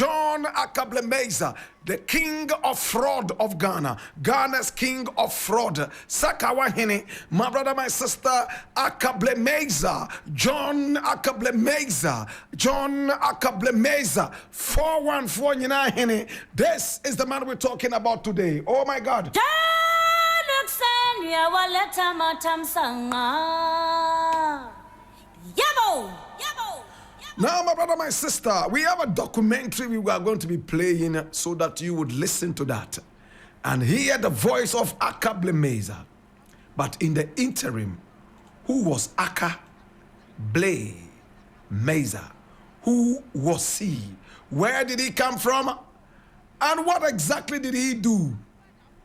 John Ackah Blay-Miezah, the King of Fraud of Ghana, Ghana's King of Fraud. Sakawahini, my brother, my sister, Ackah Blay-Miezah, John Ackah Blay-Miezah, John Ackah Blay-Miezah, 414. This is the man we're talking about today. Oh my God. Now, my brother, my sister, we have a documentary we are going to be playing so that you would listen to that and hear the voice of Ackah Blay-Miezah. But in the interim, who was Ackah Blay-Miezah? Who was he? Where did he come from? And what exactly did he do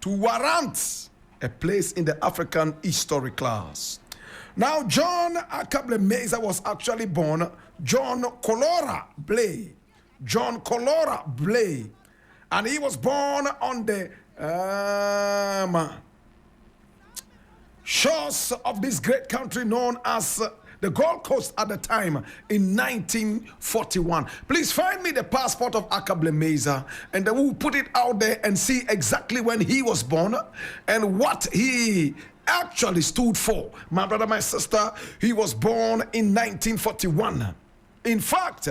to warrant a place in the African history class? Now, John Ackah Blay-Miezah was actually born John Colora Blay. John Colora Blay. And he was born on the shores of this great country known as the Gold Coast at the time in 1941. Please find me the passport of Ackah Blay-Miezah and then we'll put it out there and see exactly when he was born and what he actually stood for. My brother, my sister, he was born in 1941. In fact,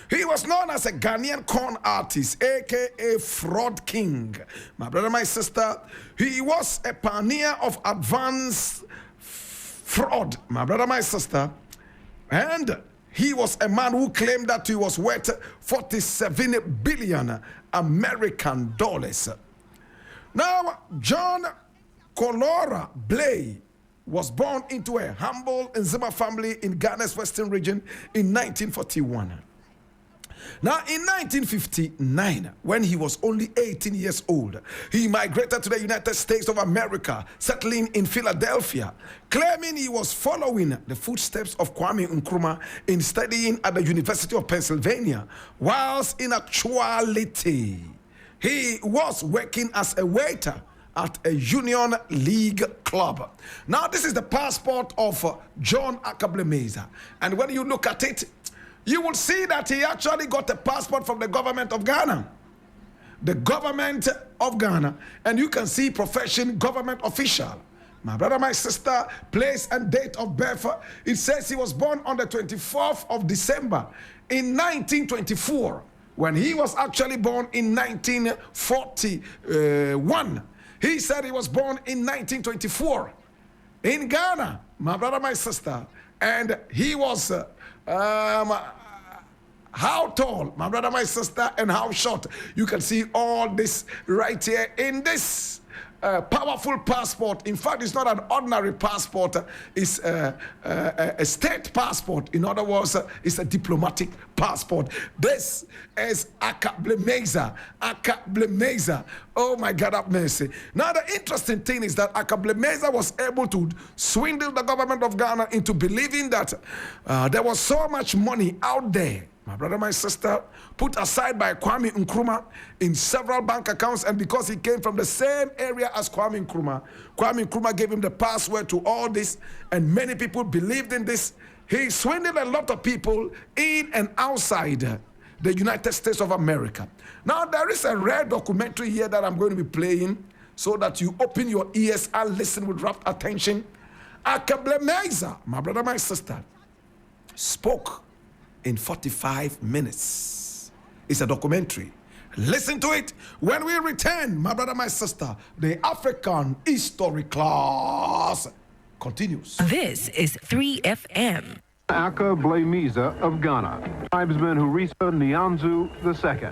he was known as a Ghanaian con artist, aka Fraud King. My brother, my sister, he was a pioneer of advanced fraud. My brother, my sister, and he was a man who claimed that he was worth 47 billion American dollars. Now, John Colora Blay was born into a humble Nzima family in Ghana's western region in 1941. Now, in 1959, when he was only 18 years old, he migrated to the United States of America, settling in Philadelphia, claiming he was following the footsteps of Kwame Nkrumah in studying at the University of Pennsylvania, whilst in actuality, he was working as a waiter at a Union League club. Now, this is the passport of John Ackah Blay-Miezah. And when you look at it, you will see that he actually got a passport from the government of Ghana. The government of Ghana. And you can see profession, government official. My brother, my sister, place and date of birth. It says he was born on the 24th of December in 1924, when he was actually born in 1941. He said he was born in 1924 in Ghana, my brother, my sister. And he was how tall, my brother, my sister, and how short. You can see all this right here in this powerful passport. In fact, it's not an ordinary passport. It's a state passport. In other words, it's a diplomatic passport. This is Ackah Blay-Miezah. Ackah Blay-Miezah. Oh my God, have mercy. Now, the interesting thing is that Ackah Blay-Miezah was able to swindle the government of Ghana into believing that there was so much money out there, my brother, my sister, put aside by Kwame Nkrumah in several bank accounts, and because he came from the same area as Kwame Nkrumah gave him the password to all this, and many people believed in this. He swindled a lot of people in and outside the United States of America. Now, there is a rare documentary here that I'm going to be playing so that you open your ears and listen with rapt attention. Ackah Blay-Miezah, my brother, my sister, spoke in 45 minutes. It's a documentary. Listen to it. When we return, my brother, my sister, the African history class continues. This is 3FM. Ackah Blay-Miezah of Ghana, tribesman Hurisa Nyanzu II.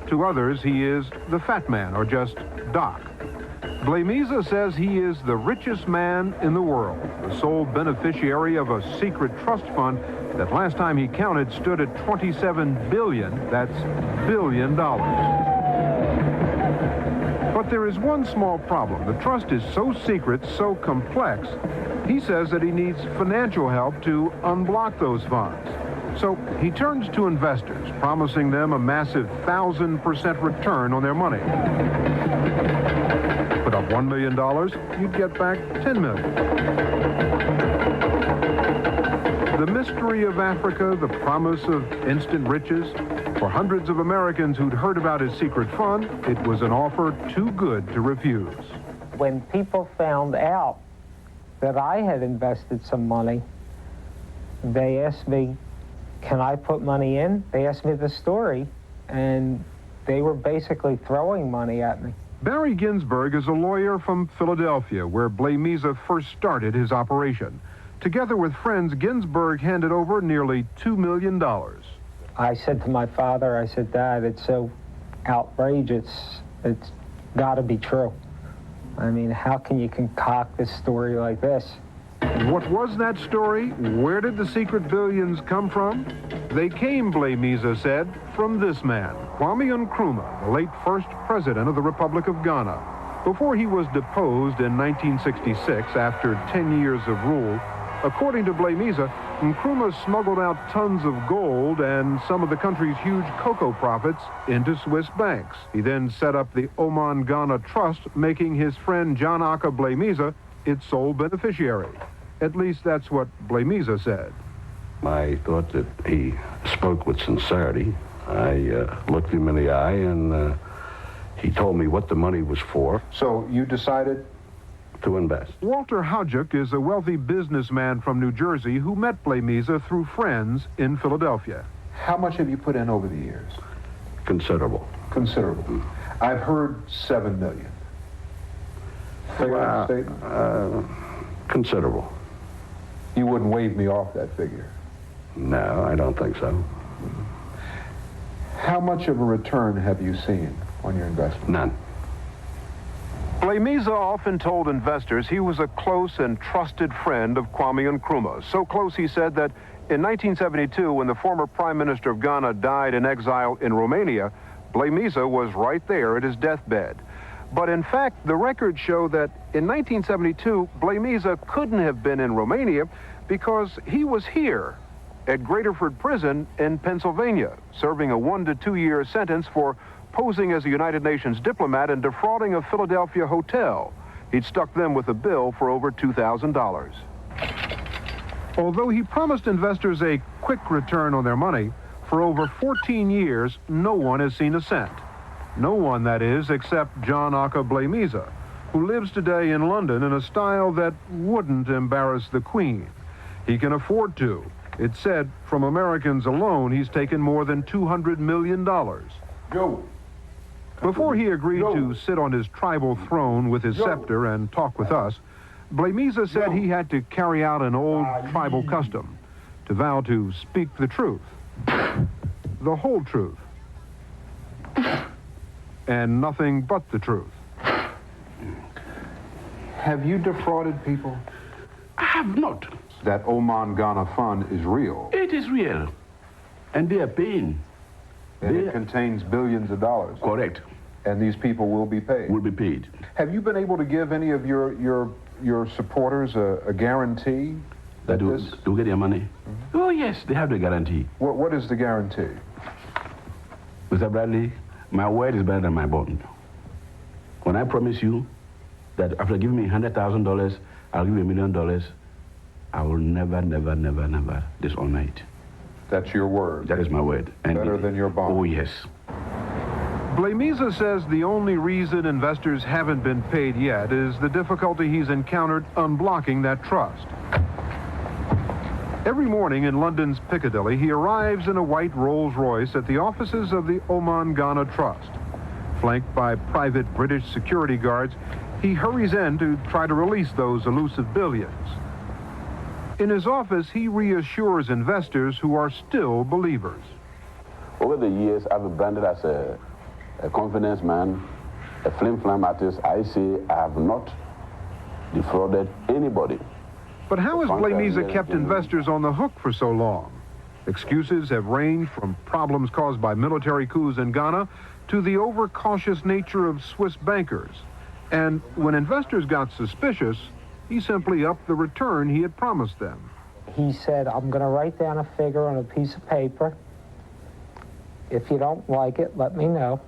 To others, he is the Fat Man, or just Doc. Blay-Miezah says he is the richest man in the world, the sole beneficiary of a secret trust fund that last time he counted stood at $27 billion. That's billion dollars. But there is one small problem. The trust is so secret, so complex, he says that he needs financial help to unblock those funds. So he turns to investors, promising them a massive 1,000% return on their money. Put up $1 million, you'd get back $10 million. The mystery of Africa, the promise of instant riches, For hundreds of Americans who'd heard about his secret fund, it was an offer too good to refuse. When people found out that I had invested some money, they asked me, can I put money in? They asked me the story, and they were basically throwing money at me. Barry Ginsberg is a lawyer from Philadelphia, where Blay-Miezah first started his operation. Together with friends, Ginsberg handed over nearly $2 million. I said to my father, I said, Dad, it's so outrageous. It's got to be true. I mean, how can you concoct this story like this? What was that story? Where did the secret billions come from? They came, Blay-Miezah said, from this man, Kwame Nkrumah, the late first president of the Republic of Ghana. Before he was deposed in 1966 after 10 years of rule, according to Blay-Miezah, Nkrumah smuggled out tons of gold and some of the country's huge cocoa profits into Swiss banks. He then set up the Oman Ghana Trust, making his friend John Ackah Blay-Miezah its sole beneficiary. At least that's what Blay-Miezah said. I thought that he spoke with sincerity. I looked him in the eye, and he told me what the money was for. So you decided to invest. Walter Hodjuk is a wealthy businessman from New Jersey who met Blay-Miezah through friends in Philadelphia. How much have you put in over the years? Considerable. Considerable. I've heard $7 million. Figure out the statement? Considerable. You wouldn't wave me off that figure? No, I don't think so. How much of a return have you seen on your investment? None. Blay-Miezah often told investors he was a close and trusted friend of Kwame Nkrumah. So close, he said, that in 1972, when the former Prime Minister of Ghana died in exile in Romania, Blay-Miezah was right there at his deathbed. But in fact, the records show that in 1972, Blay-Miezah couldn't have been in Romania because he was here at Graterford Prison in Pennsylvania, serving a 1 to 2 year sentence for posing as a United Nations diplomat and defrauding a Philadelphia hotel. He'd stuck them with a bill for over $2,000. Although he promised investors a quick return on their money, for over 14 years, no one has seen a cent. No one, that is, except John Ackah Blay-Miezah, who lives today in London in a style that wouldn't embarrass the Queen. He can afford to. It's said from Americans alone, he's taken more than $200 million. Joe. Before he agreed to sit on his tribal throne with his scepter and talk with us, Blay-Miezah said he had to carry out an old tribal custom, to vow to speak the truth, the whole truth, and nothing but the truth. Have you defrauded people? I have not. That Oman Ghana fund is real. It is real. And they are paying. And it contains billions of dollars. Correct. And these people will be paid. Will be paid. Have you been able to give any of your supporters a guarantee that to get their money? Mm-hmm. Oh, yes, they have the guarantee. What is the guarantee? Mr. Bradley, my word is better than my bond. When I promise you that after giving me $100,000, I'll give you $1 million, I will never, never, never, never dishonor it. That's your word? That is my word. And better than your bond? Oh, yes. Blay-Miezah says the only reason investors haven't been paid yet is the difficulty he's encountered unblocking that trust. Every morning in London's Piccadilly, he arrives in a white Rolls-Royce at the offices of the Oman Ghana Trust. Flanked by private British security guards, he hurries in to try to release those elusive billions. In his office, he reassures investors who are still believers. Over the years, I've been branded as a confidence man, a flim-flam artist. I say I have not defrauded anybody. But how has Blay-Miezah kept investors on the hook for so long? Excuses have ranged from problems caused by military coups in Ghana to the overcautious nature of Swiss bankers. And when investors got suspicious, he simply upped the return he had promised them. He said, I'm going to write down a figure on a piece of paper. If you don't like it, let me know.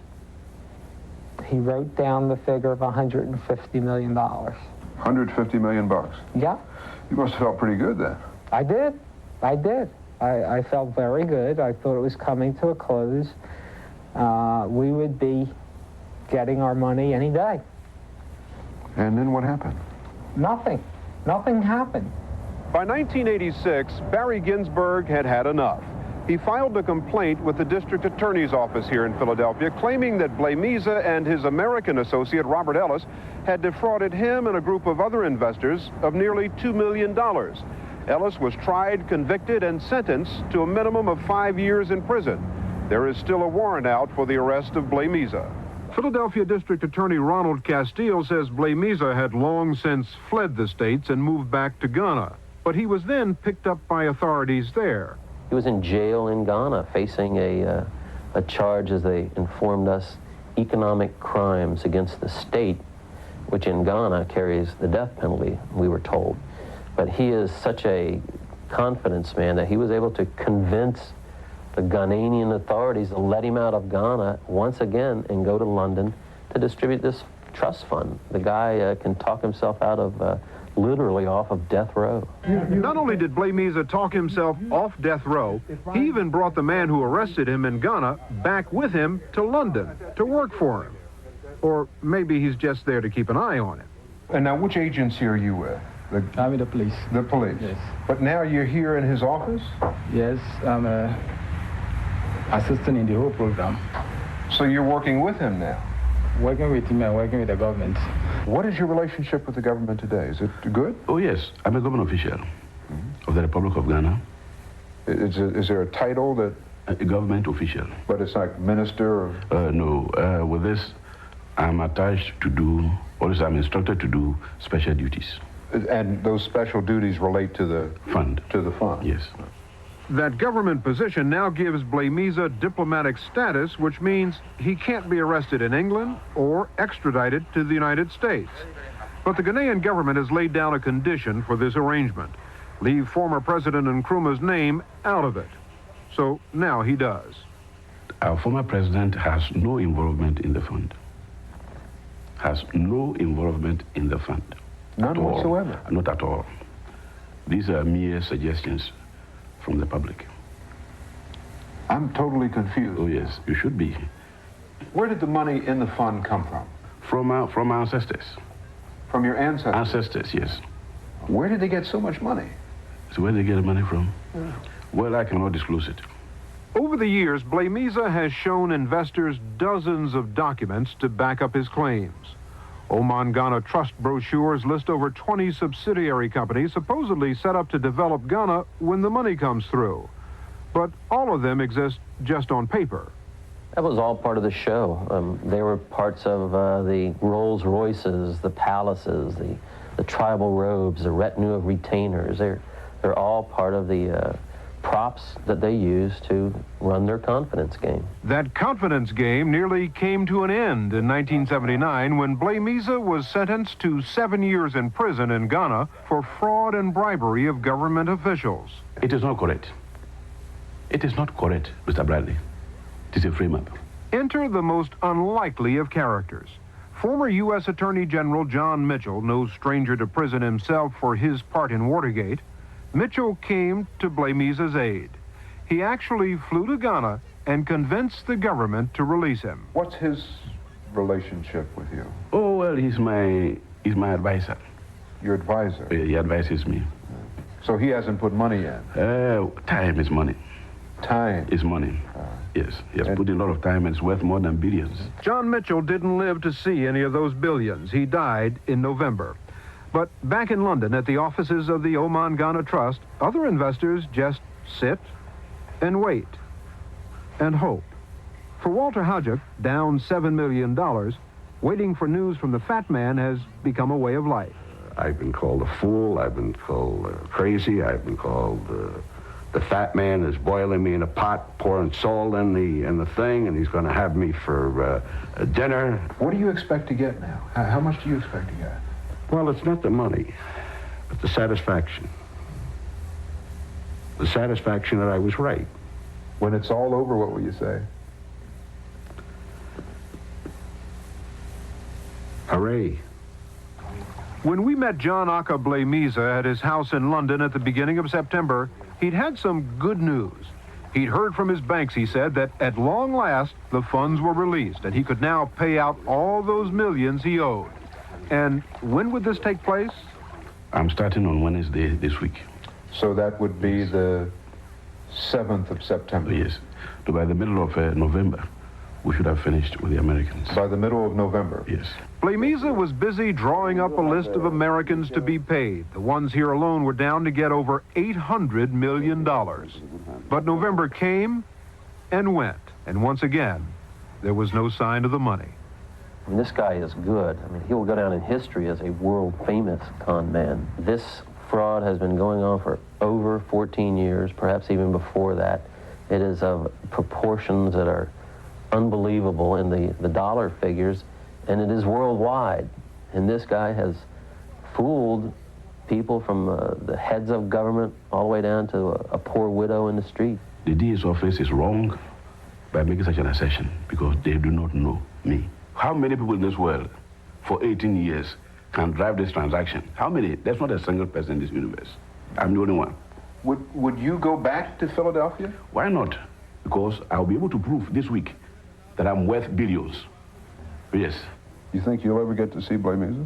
He wrote down the figure of $150 million. $150 million bucks? Yeah. You must have felt pretty good then. I did. I felt very good. I thought it was coming to a close. We would be getting our money any day. And then what happened? Nothing. Nothing happened. By 1986, Barry Ginsberg had had enough. He filed a complaint with the district attorney's office here in Philadelphia, claiming that Blay-Miezah and his American associate, Robert Ellis, had defrauded him and a group of other investors of nearly $2 million. Ellis was tried, convicted, and sentenced to a minimum of 5 years in prison. There is still a warrant out for the arrest of Blay-Miezah. Philadelphia District Attorney Ronald Castile says Blay-Miezah had long since fled the States and moved back to Ghana, but he was then picked up by authorities there. He was in jail in Ghana facing a charge, as they informed us, economic crimes against the state, which in Ghana carries the death penalty, we were told. But he is such a confidence man that he was able to convince the Ghanaian authorities to let him out of Ghana once again and go to London to distribute this trust fund. The guy can talk himself out of literally off of death row. Not only did Blay-Miezah talk himself off death row, he even brought the man who arrested him in Ghana back with him to London to work for him. Or maybe he's just there to keep an eye on him. And now, which agency are you with? I'm with the police. The police? Yes. But now you're here in his office? Yes, I'm assistant in the whole program. So you're working with him now? Working with him and working with the government. What is your relationship with the government today? Is it good? Oh, yes. I'm a government official of the Republic of Ghana. Is there a title that... A government official. But it's like minister or... No. With this, I'm attached to do, or I'm instructed to do special duties. And those special duties relate to the... Fund. To the fund? Yes. That government position now gives Blay-Miezah diplomatic status, which means he can't be arrested in England or extradited to the United States. But the Ghanaian government has laid down a condition for this arrangement: leave former President Nkrumah's name out of it. So now he does. Our former president has no involvement in the fund. Has no involvement in the fund. None whatsoever? Not at all. These are mere suggestions from the public. I'm totally confused. Oh, yes, you should be. Where did the money in the fund come from? From our ancestors. From your ancestors? Ancestors, yes. Where did they get so much money? So where did they get the money from? Yeah. Well, I cannot disclose it. Over the years, Blay-Miezah has shown investors dozens of documents to back up his claims. Oman Ghana trust brochures list over 20 subsidiary companies supposedly set up to develop Ghana when the money comes through. But all of them exist just on paper. That was all part of the show. They were parts of the Rolls Royces, the palaces, the tribal robes, the retinue of retainers. They're all part of the props that they use to run their confidence game. That confidence game nearly came to an end in 1979 when Blay-Miezah was sentenced to 7 years in prison in Ghana for fraud and bribery of government officials. It is not correct. It is not correct, Mr. Bradley. It is a frame-up. Enter the most unlikely of characters. Former U.S. Attorney General John Mitchell, no stranger to prison himself for his part in Watergate. Mitchell came to Blay-Miezah's aid. He actually flew to Ghana and convinced the government to release him. What's his relationship with you? Oh, well, he's my advisor. Your advisor? He advises me. So he hasn't put money in? Time is money. Time? Is money. Yes, he has put in a lot of time and it's worth more than billions. John Mitchell didn't live to see any of those billions. He died in November. But back in London at the offices of the Oman Ghana Trust, other investors just sit and wait and hope. For Walter Hodjuk, down $7 million, waiting for news from the fat man has become a way of life. I've been called a fool. I've been called crazy. I've been called the fat man is boiling me in a pot, pouring salt in the thing, and he's going to have me for dinner. What do you expect to get now? How much do you expect to get? Well, it's not the money, but the satisfaction. The satisfaction that I was right. When it's all over, what will you say? Hooray. When we met John Ackah Blay-Miezah at his house in London at the beginning of September, He'd had some good news. He'd heard from his banks, he said, that at long last, the funds were released and he could now pay out all those millions he owed. And when would this take place? I'm starting on Wednesday this week. So that would be the 7th of September. Yes. So by the middle of November, we should have finished with the Americans. By the middle of November? Yes. Blay-Miezah was busy drawing up a list of Americans to be paid. The ones here alone were down to get over $800 million. But November came and went, and once again, there was no sign of the money. I mean, this guy is good. I mean, he will go down in history as a world-famous con man. This fraud has been going on for over 14 years, perhaps even before that. It is of proportions that are unbelievable in the dollar figures, and it is worldwide. And this guy has fooled people from the heads of government all the way down to a poor widow in the street. The DA's office is wrong by making such an assertion because they do not know me. How many people in this world for 18 years can drive this transaction? How many? There's not a single person in this universe. I'm the only one. Would you go back to Philadelphia? Why not? Because I'll be able to prove this week that I'm worth billions. Yes. You think you'll ever get to see Blay-Miezah?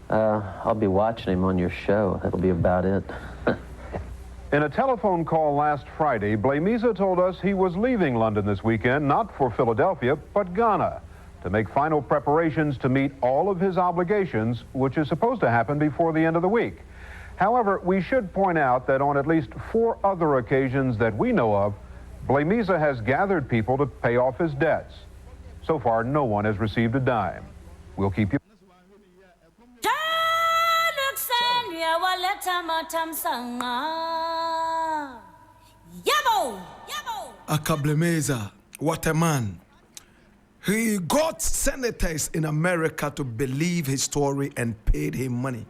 I'll be watching him on your show. That'll be about it. In a telephone call last Friday, Blay-Miezah told us he was leaving London this weekend, not for Philadelphia, but Ghana, to make final preparations to meet all of his obligations, which is supposed to happen before the end of the week. However, we should point out that on at least 4 other occasions that we know of, Blay-Miezah has gathered people to pay off his debts. So far, no one has received a dime. We'll keep you. Ackah Blay-Miezah, what a man. He got senators in America to believe his story and paid him money.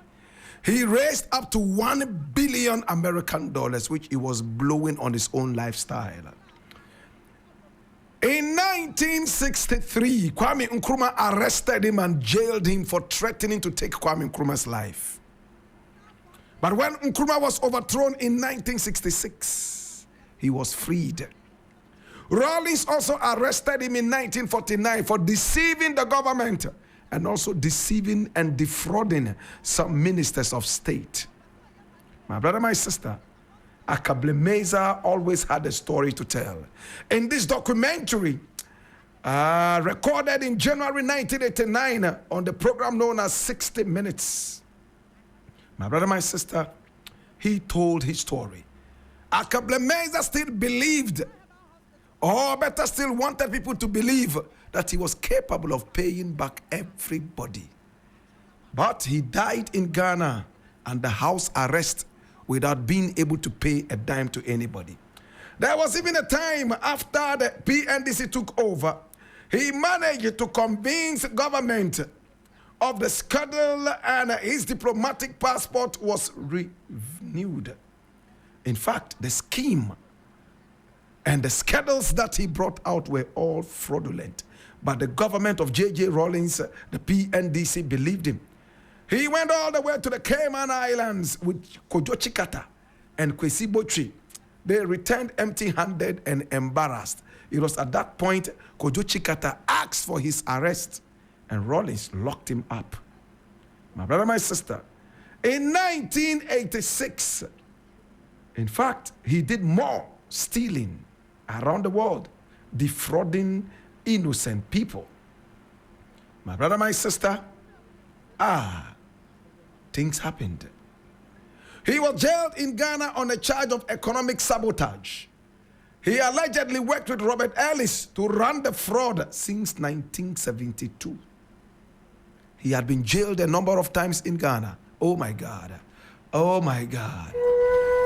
He raised up to $1 billion American dollars, which he was blowing on his own lifestyle. In 1963, Kwame Nkrumah arrested him and jailed him for threatening to take Kwame Nkrumah's life. But when Nkrumah was overthrown in 1966, he was freed. Rawlings also arrested him in 1949 for deceiving the government and also deceiving and defrauding some ministers of state. My brother, my sister, Ackah Blay-Miezah always had a story to tell. In this documentary, recorded in January 1989 on the program known as 60 Minutes, my brother, my sister, he told his story. Ackah Blay-Miezah still believed, or better still wanted people to believe, that he was capable of paying back everybody. But he died in Ghana under house arrest without being able to pay a dime to anybody. There was even a time after the PNDC took over, he managed to convince government of the scandal and his diplomatic passport was renewed. In fact, the scheme and the scandals that he brought out were all fraudulent. But the government of J.J. Rawlings, the PNDC, believed him. He went all the way to the Cayman Islands with Kojo Chikata and Kwesi Botri. They returned empty-handed and embarrassed. It was at that point Kojo Chikata asked for his arrest and Rawlings locked him up. My brother, my sister, in 1986, in fact, he did more stealing around the world, defrauding innocent people. My brother, my sister, things happened. He was jailed in Ghana on a charge of economic sabotage. He allegedly worked with Robert Ellis to run the fraud since 1972. He had been jailed a number of times in Ghana. Oh my God. Oh my God.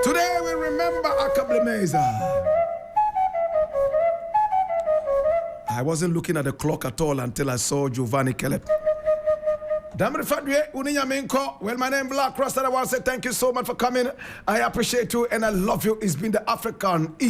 Today we remember Ackah Blay-Miezah. I wasn't looking at the clock at all until I saw Giovanni Kelep. Well, my name is Blakk Rasta. I want to say thank you so much for coming. I appreciate you and I love you. It's been the African East.